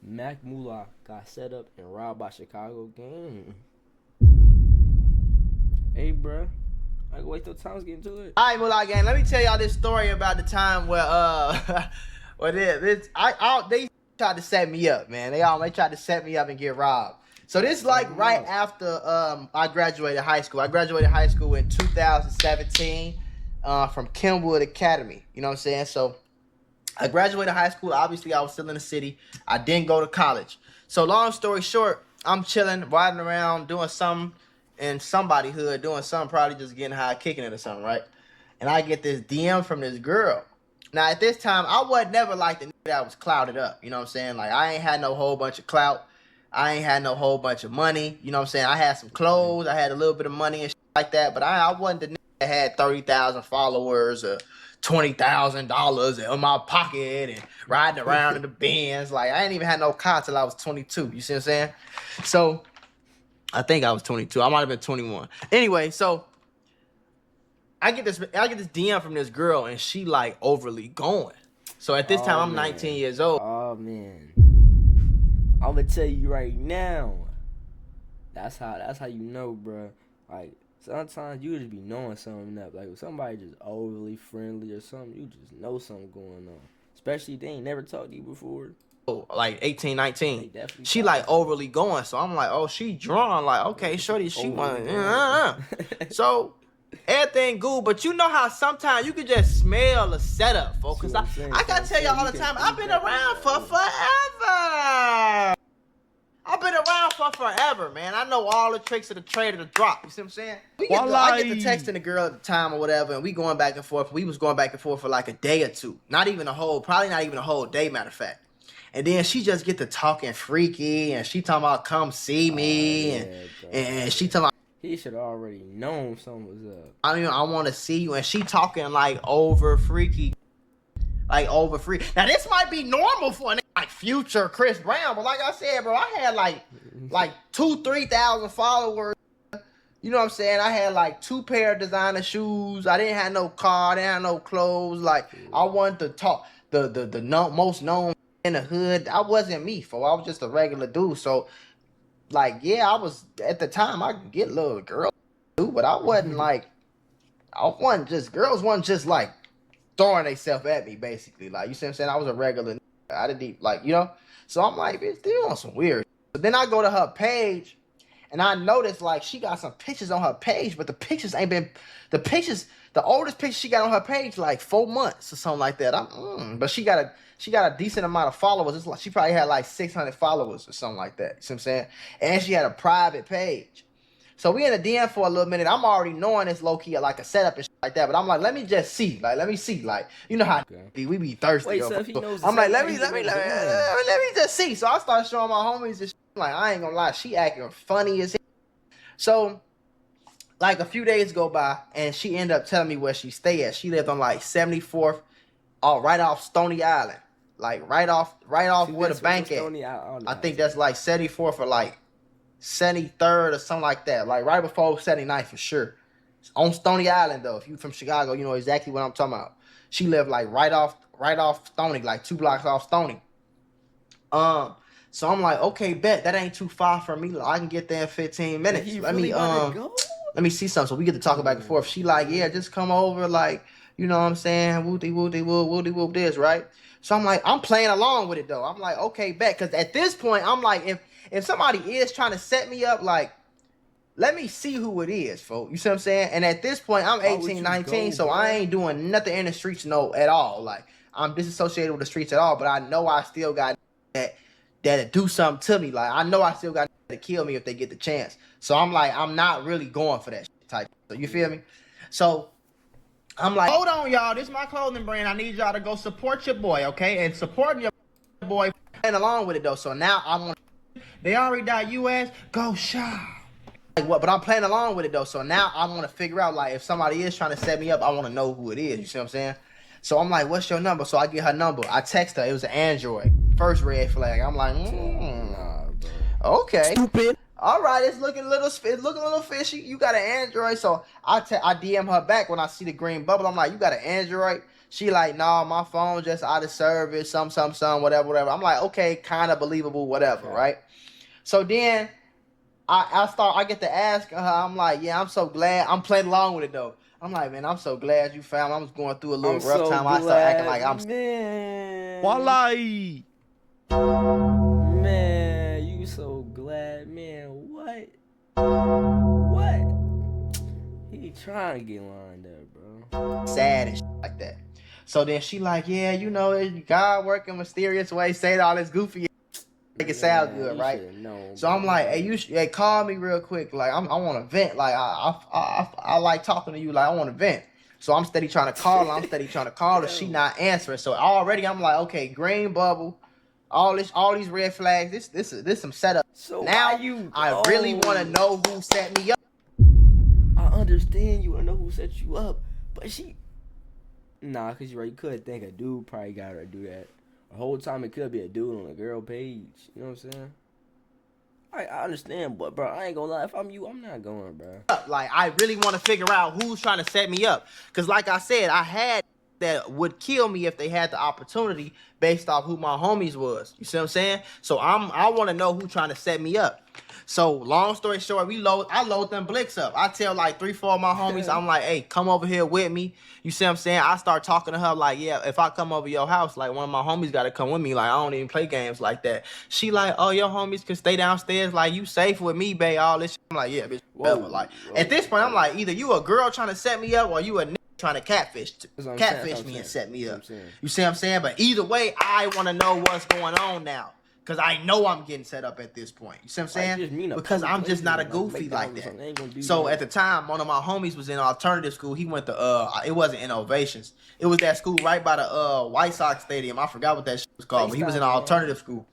Mula got set up and robbed by Chicago gang. Hey, bruh. I can wait till Tom's getting to it. All right, Mula gang. Let me tell y'all this story about the time where where they tried to set me up, man. They tried to set me up and get robbed. So this like right after I graduated high school. I graduated high school in 2017 from Kenwood Academy. You know what I'm saying? So I graduated high school. Obviously, I was still in the city. I didn't go to college. So long story short, I'm chilling, riding around, doing something in somebody's hood, doing something, probably just getting high, kicking it or something, right? And I get this DM from this girl. Now, at this time, I wasn't never like the nigga that was clouded up. You know what I'm saying? Like, I ain't had no whole bunch of clout. I ain't had no whole bunch of money. You know what I'm saying? I had some clothes. I had a little bit of money and shit like that. But I wasn't the nigga that had 30,000 followers or $20,000 in my pocket and riding around in the Benz. Like, I ain't even had no car till I was 22. You see what I'm saying? So, I think I was 22. I might have been 21. Anyway, so I get this DM from this girl and she like overly going. So at this time I'm 19 years old. Oh man. I'm gonna tell you right now. That's how you know, bro. Like sometimes you just be knowing something up. Like if somebody just overly friendly or something, you just know something going on. Especially if they ain't never talked to you before. Like 18, 19. She like overly going. So I'm like, oh, she drawn. Like, okay, shorty, she want So everything good, but you know how sometimes you can just smell the setup, folks. Cause I gotta tell y'all all the time, I've been around for forever. I've been around for forever, man. I know all the tricks of the trade of the drop. You see what I'm saying? I get the texting the girl at the time or whatever, and we going back and forth. We was going back and forth for like a day or two. Probably not even a whole day, matter of fact. And then she just get to talking freaky, and she talking about come see me, and she talking about he should already known something was up. I want to see you, and she talking like over freaky. Now this might be normal for a nigga like Future, Chris Brown, but like I said, bro, I had like 2,000-3,000 followers. You know what I'm saying? I had like 2 pair of designer shoes. I didn't have no car. I didn't have no clothes. Like I wanted to talk the most known in the hood. I wasn't me, I was just a regular dude. So like, yeah, I was at the time I could get little girls, but I wasn't like girls wasn't just like throwing themselves at me, basically. Like, you see what I'm saying? I was a regular. I didn't like, you know? So I'm like, bitch, they on some weird. But then I go to her page, and I noticed, like, she got some pictures on her page, but the pictures ain't been, the oldest picture she got on her page, like 4 months or something like that. But she got a decent amount of followers. It's like, she probably had like 600 followers or something like that. You see what I'm saying? And she had a private page. So we in the DM for a little minute. I'm already knowing it's low key like a setup and shit like that. But I'm like, let me just see. Like, let me see. Like, you know how we be thirsty. Wait, so if he knows I'm like, let me just see. So I started showing my homies this shit. Like, I ain't gonna lie, she acting funny as hell. So, like a few days go by, and she ended up telling me where she stay at. She lived on like 74th, right off Stony Island. Like right off where the bank at. I think that's like 74th or like 73rd or something like that. Like right before 79th for sure. On Stony Island though. If you from Chicago, you know exactly what I'm talking about. She lived like right off Stony, like 2 blocks off Stony. So I'm like, okay, bet that ain't too far from me. Like, I can get there in 15 minutes. Let me see something. So we get to talking back and forth. She like, yeah, just come over, like, you know what I'm saying? Whoop this, right? So I'm like, I'm playing along with it though. I'm like, okay, bet. Cause at this point, I'm like, if somebody is trying to set me up, like, let me see who it is, folks. You see what I'm saying? And at this point, I'm 18, 19, so I ain't doing nothing in the streets at all. Like, I'm disassociated with the streets at all, but I know I still got that do something to me. Like, I know I still got to kill me if they get the chance. So I'm like, I'm not really going for that shit type. So you feel me? So I'm like, hold on, y'all. This is my clothing brand. I need y'all to go support your boy, okay? And supporting your boy and along with it though. So now I want. They already got US. Go shop. Like what? But I'm playing along with it though. So now I want to figure out, like, if somebody is trying to set me up, I want to know who it is. You see what I'm saying? So I'm like, what's your number? So I get her number. I text her. It was an Android. First red flag. I'm like, okay. Stupid. All right, it's looking a little fishy. You got an Android. So I DM her back when I see the green bubble. I'm like, you got an Android? She like, nah, my phone just out of service, some, whatever. I'm like, okay, kind of believable, whatever, right? So then I get to ask her, I'm like, yeah, I'm so glad. I'm playing along with it though. I'm like, man, I'm so glad you found me. I was going through a little I'm rough so time. I start acting like glad, I'm man. Wallahi. Man, you so glad, man. What? What? He trying to get lined up, bro. sad and shit like that. So then she like, yeah, you know, God working mysterious ways, saying all this goofy, make it sound good, right? Known, So bro. I'm like, hey, call me real quick. Like, I want to vent. Like, I like talking to you. Like, I want to vent. So I'm steady trying to call her. I'm steady trying to call her. She not answering. So already I'm like, okay, green bubble, all these red flags. This is some setup. So now you? I really want to know who set me up. I understand you want to know who set you up, but she. Nah, cause you're right. You could think a dude probably got her to do that. The whole time it could be a dude on a girl page. You know what I'm saying? I understand, but bro, I ain't gonna lie. If I'm you, I'm not going, bro. Like, I really want to figure out who's trying to set me up. Because like I said, I had that would kill me if they had the opportunity based off who my homies was. You see what I'm saying? So I want to know who trying to set me up. So long story short, I load them blicks up. I tell like 3-4 of my homies, I'm like, hey, come over here with me. You see what I'm saying? I start talking to her like, yeah, if I come over your house, like one of my homies got to come with me. Like, I don't even play games like that. She like, oh, your homies can stay downstairs. Like, you safe with me, babe, all this shit. I'm like, yeah, bitch, whatever. Like, at this point, I'm like, either you a girl trying to set me up or you a nigga trying to catfish me and set me up. You see what I'm saying? But either way, I want to know what's going on now. Because I know I'm getting set up at this point. You see what I'm saying? Because I'm just not a goofy like that. So at the time, one of my homies was in alternative school. He went to, it wasn't Innovations. It was that school right by the White Sox Stadium. I forgot what that shit was called. But he was in alternative school.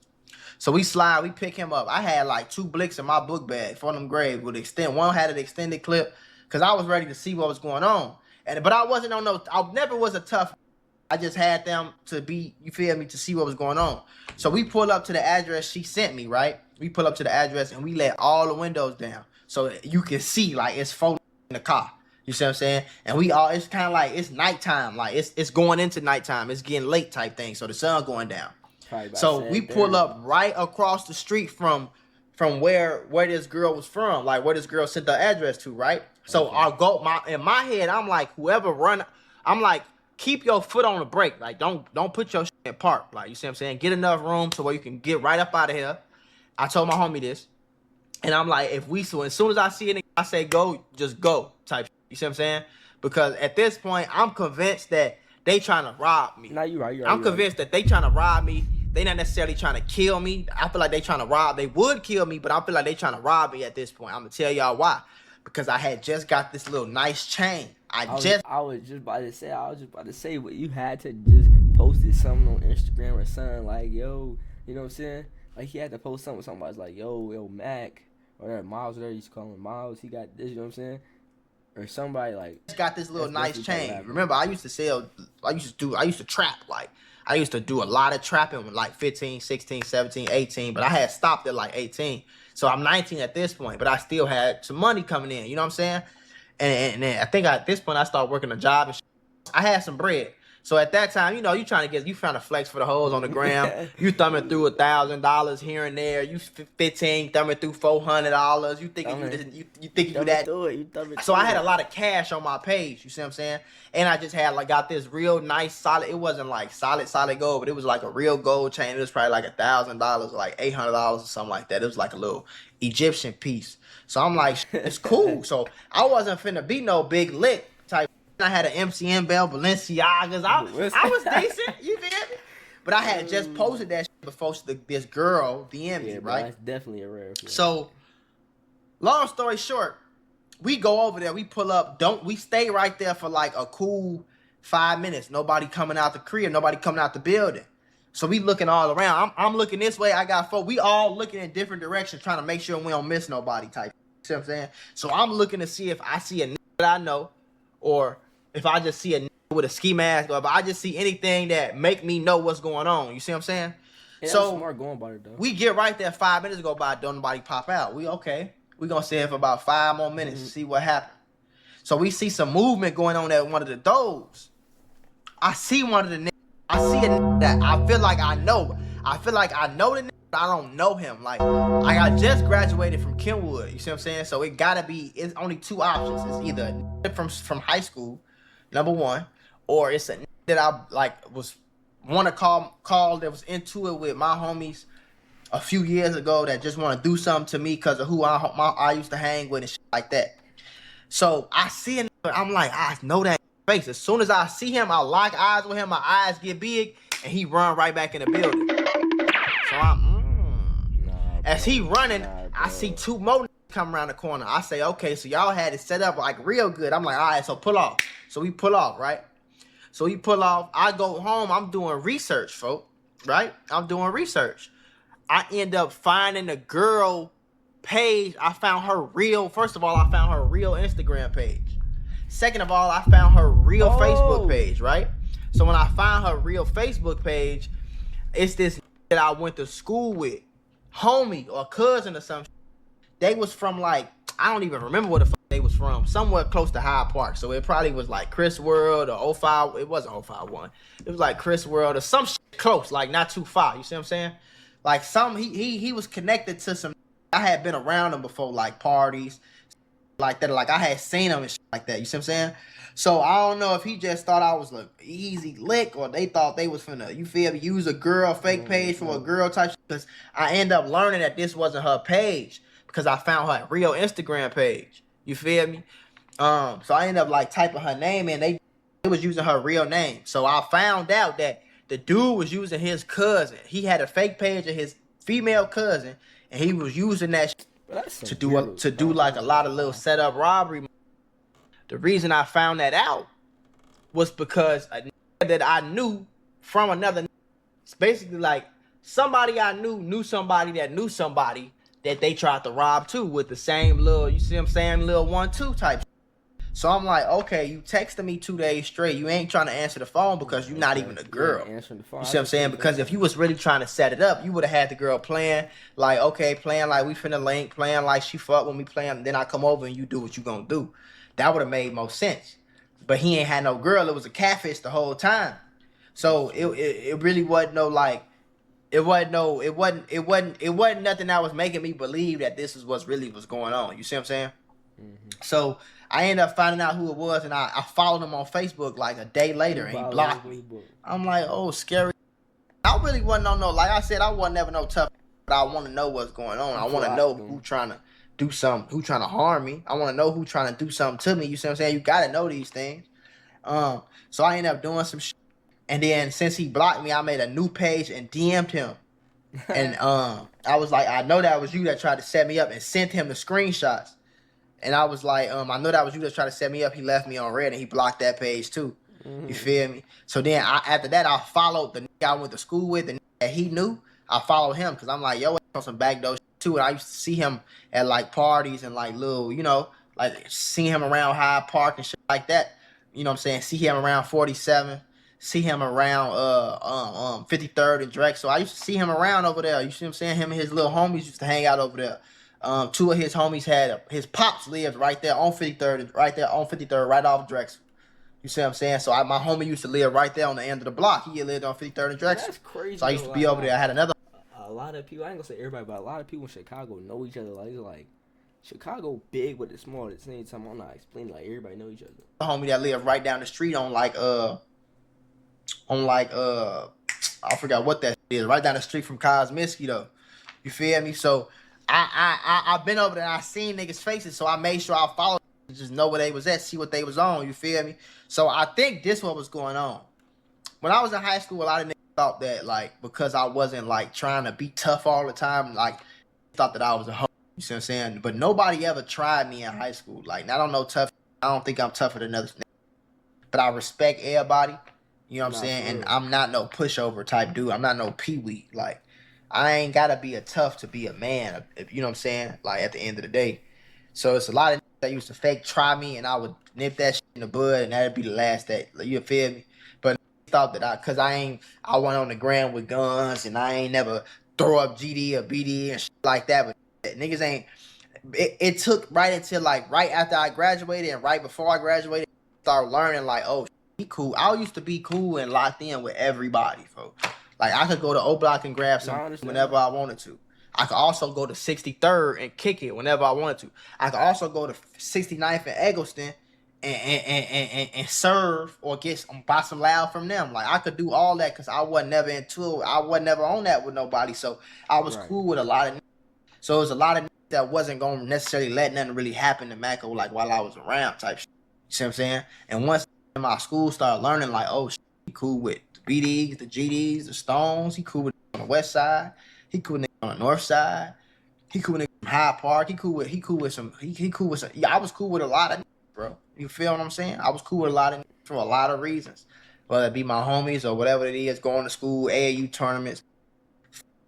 So we pick him up. I had like 2 blicks in my book bag for them grades with one had an extended clip because I was ready to see what was going on. But I wasn't on I never was a tough. I just had them to be, you feel me, to see what was going on. So we pull up to the address she sent me, right? We pull up to the address and we let all the windows down. So you can see like it's 4 in the car. You see what I'm saying? And it's kind of like, it's nighttime. Like it's going into nighttime. It's getting late type thing. So the sun going down. So we pull up right across the street from where this girl was from, like where this girl sent the address to, right? So in my head, I'm like, I'm like, keep your foot on the brake. Like, don't put your shit in park. Like, you see what I'm saying? Get enough room to where you can get right up out of here. I told my homie this. And I'm like, as soon as I see it, I say go, just go type shit. You see what I'm saying? Because at this point, I'm convinced that they trying to rob me. No, you're right. I'm convinced that they trying to rob me. They not necessarily trying to kill me. I feel like they trying to rob. They would kill me, but I feel like they trying to rob me at this point. I'm going to tell y'all why. Because I had just got this little nice chain. I was just about to say, but you had to just posted something on Instagram or something like, yo, you know what I'm saying? Like, he had to post something with somebody like, yo, Mac, or whatever, Miles, whatever he's calling Miles, he got this, you know what I'm saying? Or somebody like, just got this little nice chain. Remember, I used to trap, like, I used to do a lot of trapping with like 15, 16, 17, 18, but I had stopped at like 18. So I'm 19 at this point, but I still had some money coming in, you know what I'm saying? And I think at this point I started working a job and I had some bread. So at that time, you know, you trying to flex for the hoes on the gram. You thumbing through $1,000 here and there. You 15 thumbing through $400. You thinking you do that? So I had a lot of cash on my page. You see what I'm saying? And I just had got this real nice solid. It wasn't like solid gold, but it was like a real gold chain. It was probably like $1,000, like $800 or something like that. It was like a little Egyptian piece. So I'm like, it's cool. So I wasn't finna be no big lick type. I had an MCM belt, Balenciagas. I was decent, you feel me? But I had just posted that shit before this girl DM'd me, right? That's definitely a rare flag. So, long story short, we go over there, we pull up, we stay right there for like a cool 5 minutes. Nobody coming out the crib, nobody coming out the building. So we looking all around. I'm looking this way, I got 4. We all looking in different directions, trying to make sure we don't miss nobody type. You see what I'm saying? So I'm looking to see if I see a nigga that I know, or if I just see a nigga with a ski mask, or if I just see anything that make me know what's going on. You see what I'm saying? Yeah, so smart going about it, though. We get right there, 5 minutes go by, don't nobody pop out. We okay. We gonna stay here for about 5 more minutes to see what happened. So we see some movement going on at one of the doors. I see one of the niggas. I see a nigga that I feel like I know. I feel like I know the nigga, but I don't know him. Like I just graduated from Kenwood. You see what I'm saying? So it gotta be. It's only two options. It's either a nigga from high school, number one, or it's a nigga that I like was want to call that was into it with my homies a few years ago that just want to do something to me because of who I used to hang with and shit like that. So I see him, I'm like, I know that face. As soon as I see him, I lock eyes with him, my eyes get big, and he run right back in the building. So as he running, I see two more come around the corner. I say, okay, so y'all had it set up like real good. I'm like, all right, so pull off. So we pull off, right? So we pull off. I go home. I'm doing research, folks, right? I'm doing research. I end up finding a girl page. I found her real. First of all, I found her real Instagram page. Second of all, I found her real Facebook page, right? So when I found her real Facebook page, it's this that I went to school with, homie or cousin or something. They was from like, I don't even remember where the fuck they was from. Somewhere close to Hyde Park. So it probably was like Chris World or 05. It wasn't 051. It was like Chris World or some shit close, like not too far. You see what I'm saying? Like he was connected to some. I had been around him before, like parties, like that. Like I had seen him and shit like that. You see what I'm saying? So I don't know if he just thought I was like easy lick or they thought they was finna, you feel me, use a girl fake page for a girl type shit. Because I end up learning that this wasn't her page because I found her real Instagram page. You feel me? So I ended up like typing her name in. They was using her real name. So I found out that the dude was using his cousin. He had a fake page of his female cousin, and he was using that to do like a lot of little setup robbery. The reason I found that out was because a nigga that I knew from another, it's basically like somebody I knew somebody that knew somebody that they tried to rob too with the same little, you see what I'm saying, little 1-2 type. So I'm like, okay, you texted me 2 days straight. You ain't trying to answer the phone because you're not even a girl. You see what I'm saying? Because if you was really trying to set it up, you would have had the girl playing like, okay, playing like we finna link, playing like she fuck with me, playing. Then I come over and you do what you gonna do. That would have made more sense. But he ain't had no girl. It was a catfish the whole time. So it really wasn't no like, it wasn't nothing that was making me believe that this is what's really was going on. You see what I'm saying? Mm-hmm. So I ended up finding out who it was, and I followed him on Facebook like a day later, and he blocked me. I'm like, oh, scary. I really wasn't on no, like I said, I wasn't never no tough, but I want to know what's going on. I want to know who trying to do something, who trying to harm me. I want to know who trying to do something to me. You see what I'm saying? You got to know these things. So I ended up doing some shit. And then since he blocked me, I made a new page and DM'd him. And I was like, I know that was you that tried to set me up, and sent him the screenshots. And I was like, I know that was you that tried to set me up. He left me on red and he blocked that page too. Mm-hmm. You feel me? So then after that, I followed the nigga I went to school with, the nigga that he knew. I followed him because I'm like, yo, on some backdoor shit too. And I used to see him at like parties and like little, you know, like see him around Hyde Park and shit like that. You know what I'm saying? See him around 47. See him around 53rd and Drake. So I used to see him around over there. You see what I'm saying? Him and his little homies used to hang out over there. Two of his homies had his pops lived right there on 53rd, right off Drexel. You see what I'm saying? So my homie used to live right there on the end of the block. He lived on 53rd and Drexel. That's crazy. So I used to be over there. I had another. A lot of people, I ain't gonna say everybody, but a lot of people in Chicago know each other. Like Chicago big but it's small at the same time. I'm not explaining, like everybody know each other. The homie that lived right down the street on I forgot what that is. Right down the street from Cosmiskey though. You feel me? So I've been over there and I seen niggas' faces, so I made sure I followed them, just know where they was at, see what they was on, you feel me? So I think this what was going on. When I was in high school, a lot of niggas thought that, like, because I wasn't, like, trying to be tough all the time, like, thought that I was a hoe, you see what I'm saying? But nobody ever tried me in high school. Like, I don't know tough, I don't think I'm tougher than others. But I respect everybody, you know what I'm saying? And I'm not no pushover type dude. I'm not no peewee, like. I ain't gotta be a tough to be a man, you know what I'm saying? Like at the end of the day. So it's a lot of that used to fake try me, and I would nip that shit in the bud, and that'd be the last day. You feel me? But thought that I went on the ground with guns, and I ain't never throw up GD or BD and shit like that. But niggas ain't. It took right until like right after I graduated and right before I graduated, I started learning like, oh, be cool. I used to be cool and locked in with everybody, folks. Like I could go to O Block and grab some whenever I wanted to. I could also go to 63rd and kick it whenever I wanted to. I could also go to 69th and Eggleston and serve or buy some loud from them. Like I could do all that because I wasn't never into it. I wasn't never on that with nobody. So I was cool with a lot of. So it was a lot of that wasn't gonna necessarily let nothing really happen to Mako like while I was around type shit. You see what I'm saying? And once my school started learning like, oh, he cool with the BDs, the GDs, the Stones. He cool with on the west side. He cool with on the north side. He cool with from Hyde Park. He cool with some. Yeah, I was cool with a lot of bro. You feel what I'm saying? I was cool with a lot of for a lot of reasons, whether it be my homies or whatever it is, going to school, AAU tournaments,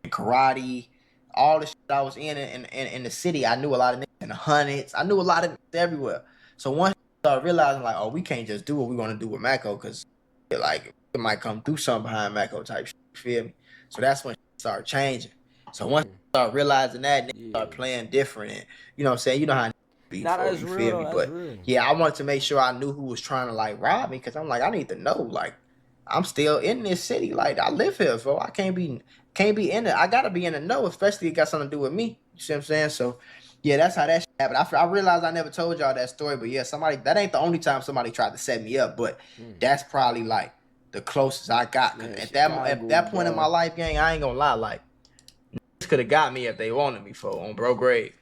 karate, all the shit I was in the city. I knew a lot of niggas in the hundreds. I knew a lot of niggas everywhere. So once I started realizing like, oh, we can't just do what we're gonna do with Mako because like it might come through something behind Mako type shit. You feel me? So that's when it started changing. So once I started realizing that, niggas started playing different. And, you know what I'm saying? You know how be Not for as you real, feel me? But real. yeah, I wanted to make sure I knew who was trying to like rob me because I'm like, I need to know. Like, I'm still in this city. Like, I live here, bro. I can't be in it. I gotta be in the know, especially it got something to do with me. You see what I'm saying? So yeah, that's how that shit happened. I realized I never told y'all that story, but yeah, that ain't the only time somebody tried to set me up, but that's probably like the closest I got. Cause at that point in my life, gang, I ain't gonna lie, like, could have got me if they wanted me for on bro grade.